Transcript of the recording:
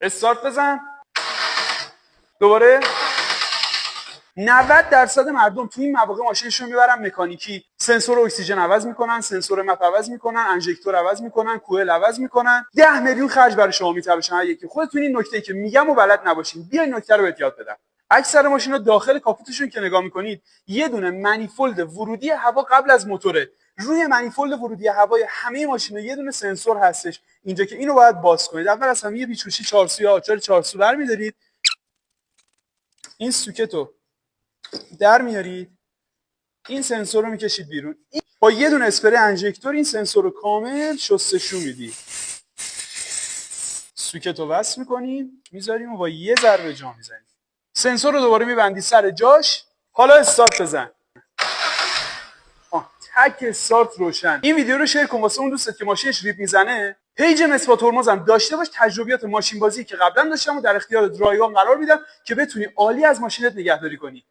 استارت بزن. دوباره 90% مردم تو این مواقع ماشینشون میبرن مکانیکی، سنسور اکسیژن عوض میکنن، سنسور مپ عوض میکنن، انژکتور عوض میکنن، کوئل عوض میکنن. 10 میلیون خرج برای شما میتونه. یکی خودتون این نکته‌ای که میگم و بلد نباشین، بیاین نکته رو بهت یاد بدم. اکثر ماشینا داخل کاپوتشون که نگاه میکنید یه دونه منیفولد ورودی هوا قبل از موتوره. روی منیفولد ورودی هوای همه ماشینا یه دونه سنسور هستش اینجا که اینو باید باز کنید. اول از همه یه بیچوشی 4 سویه آچار 4 سو برمی‌دارید، این سوکتو در میارید، این سنسور رو میکشید بیرون، با یه دونه اسپری انژکتور این سنسور رو کامل شستشو میدی، سوکت رو وصل میکنیم میذاریم و با یه ضربه جا میزنیم. سنسور رو دوباره میبندی سر جاش. حالا استارت بزن. تک استارت روشن. این ویدیو رو شیر کن واسه اون دوستت که ماشینش ریپ میزنه. پیج مسوا ترمزم داشته باش، تجربیات ماشین بازی که قبلا داشتم و در اختیار درایوان قرار میدم که بتونی عالی از ماشینت نگهداری کنی.